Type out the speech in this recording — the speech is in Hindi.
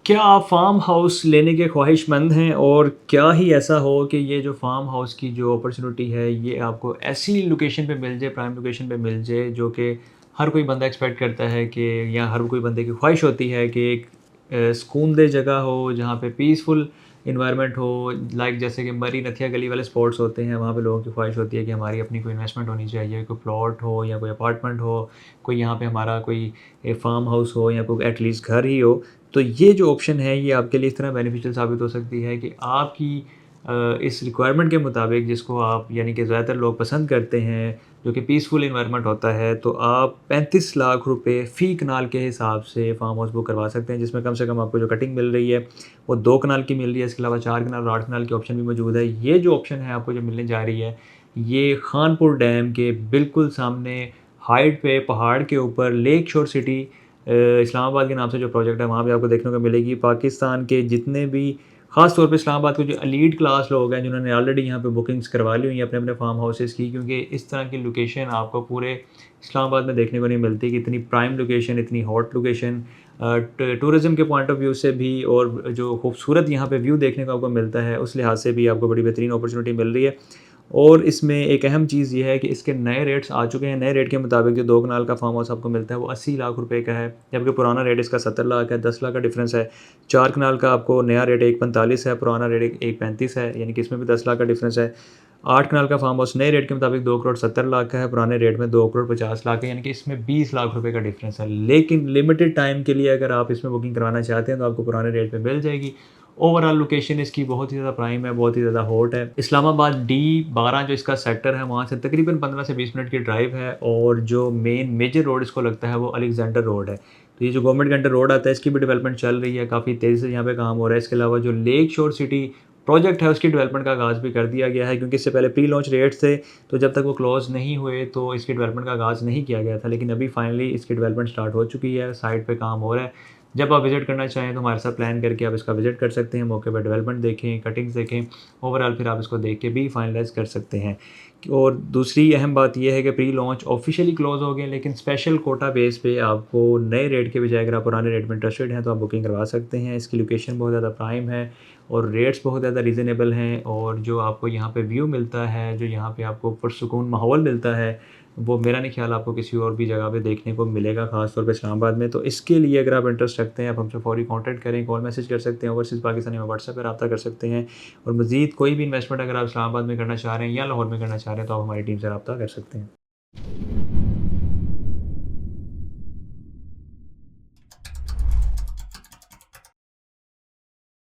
क्या आप फार्म हाउस लेने के ख्वाहिशमंद हैं और क्या ही ऐसा हो कि ये जो फार्म हाउस की जो अपॉर्चुनिटी है ये आपको ऐसी लोकेशन पे मिल जाए, प्राइम लोकेशन पे मिल जाए जो कि हर कोई बंदा एक्सपेक्ट करता है कि या हर कोई बंदे की ख्वाहिश होती है कि एक सुकूनदेह जगह हो जहाँ पे पीसफुल इन्वायरमेंट हो। लाइक जैसे कि मरी नथिया गली वाले स्पॉट्स होते हैं, वहाँ पे लोगों की ख्वाहिश होती है कि हमारी अपनी कोई इन्वेस्टमेंट होनी चाहिए, कोई प्लॉट हो या कोई अपार्टमेंट हो, कोई यहाँ पे हमारा कोई फार्म हाउस हो या कोई एटलीस्ट घर ही हो। तो ये जो ऑप्शन है ये आपके लिए इस तरह बेनिफिशियल साबित हो सकती है कि आपकी इस रिक्वायरमेंट के मुताबिक जिसको आप यानी कि ज़्यादातर लोग पसंद करते हैं, जो कि पीसफुल एनवायरनमेंट होता है, तो आप 35 लाख रुपए फ़ी कनाल के हिसाब से फार्म हाउस बुक करवा सकते हैं, जिसमें कम से कम आपको जो कटिंग मिल रही है वो 2 कनाल की मिल रही है। इसके अलावा 4 कनाल और 8 कनाल की ऑप्शन भी मौजूद है। ये जो ऑप्शन है आपको जो मिलने जा रही है, ये खानपुर डैम के बिल्कुल सामने हाइट पे पहाड़ के ऊपर लेक शोर सिटी इस्लामाबाद के नाम से जो प्रोजेक्ट है वहाँ पे आपको देखने को मिलेगी। पाकिस्तान के जितने भी ख़ास तौर पे इस्लामाबाद के जो एलीट क्लास लोग हैं जिन्होंने ऑलरेडी यहाँ पे बुकिंग्स करवा ली हुई हैं अपने अपने फार्म हाउसेज़ की, क्योंकि इस तरह की लोकेशन आपको पूरे इस्लामाबाद में देखने को नहीं मिलती कि इतनी प्राइम लोकेशन, इतनी हॉट लोकेशन टूरिज़्म के पॉइंट ऑफ व्यू से भी और जो खूबसूरत यहाँ पे व्यू देखने को आपको मिलता है उस लिहाज से भी आपको बड़ी बेहतरीन अपॉर्चुनिटी मिल रही है। और इसमें एक अहम चीज़ ये है कि इसके नए रेट्स आ चुके हैं। नए रेट के मुताबिक जो 2 कनाल का फार्म हाउस आपको मिलता है वो 80 लाख रुपए का है, जबकि पुराना रेट इसका 70 लाख है, 10 लाख का डिफरेंस है। 4 कनाल का आपको नया रेट 1.45 है, पुराना रेट 1.35 है, यानी कि इसमें भी 10 लाख का डिफरेंस है। 8 कनाल का फार्म हाउस नए रेट के मुताबिक 2 करोड़ 70 लाख का है, पुराने रेट में 2 करोड़ 50 लाख है, यानी कि इसमें 20 लाख रुपए का डिफरेंस है। लेकिन लिमिटेड टाइम के लिए अगर आप इसमें बुकिंग करवाना चाहते हैं तो आपको पुराने रेट पे मिल जाएगी। ओवरऑल लोकेशन इसकी बहुत ही ज़्यादा प्राइम है, बहुत ही ज़्यादा हॉट है। इस्लामाबाद D12 जो इसका सेक्टर है वहाँ से तकरीबन 15 से 20 मिनट की ड्राइव है और जो मेन मेजर रोड इसको लगता है वो अलेक्जेंडर रोड है। तो ये जो गवर्नमेंट के अंडर रोड आता है इसकी भी डेवलपमेंट चल रही है, काफ़ी तेज़ी से यहाँ पे काम हो रहा है। इसके अलावा जो लेक शोर सिटी प्रोजेक्ट है उसकी डेवलपमेंट का आगाज़ भी कर दिया गया है, क्योंकि इससे पहले प्री लॉन्च रेट्स थे, तो जब तक वो क्लोज़ नहीं हुए तो इसकी डेवलपमेंट का आगाज़ नहीं किया गया था। लेकिन अभी फाइनली इसकी डेवलपमेंट स्टार्ट हो चुकी है, साइट पे काम हो रहा है। जब आप विज़िट करना चाहें तो हमारे साथ प्लान करके आप इसका विज़िट कर सकते हैं, मौके पर डेवलपमेंट देखें, कटिंग्स देखें, ओवरऑल फिर आप इसको देख के भी फाइनलाइज़ कर सकते हैं। और दूसरी अहम बात ये है कि प्री लॉन्च ऑफिशियली क्लोज़ हो गए, लेकिन स्पेशल कोटा बेस पे आपको नए रेट के बजाय अगर आप पुराने रेट में इंटरेस्टेड हैं तो आप बुकिंग करवा सकते हैं। इसकी लोकेशन बहुत ज़्यादा प्राइम है और रेट्स बहुत ज़्यादा रीज़नेबल हैं, और जो आपको यहाँ पे व्यू मिलता है, जो यहाँ पे आपको पुरसुकून माहौल मिलता है, वो मेरा नहीं ख्याल आपको किसी और भी जगह पे देखने को मिलेगा, ख़ास तौर पे इस्लामाबाद में। तो इसके लिए अगर आप इंटरेस्ट रखते हैं, आप हमसे फ़ौरी कॉन्टैक्ट करें, कॉल मैसेज कर सकते हैं, ओवरसीज़ पाकिस्तानी में व्हाट्सएप पे रब्ता कर सकते हैं। और मज़ीद कोई भी इन्वेस्टमेंट अगर आप इस्लामाबाद में करना चाह रहे हैं या लाहौर में करना चाह रहे हैं तो आप हमारी टीम से रब्ता कर सकते हैं।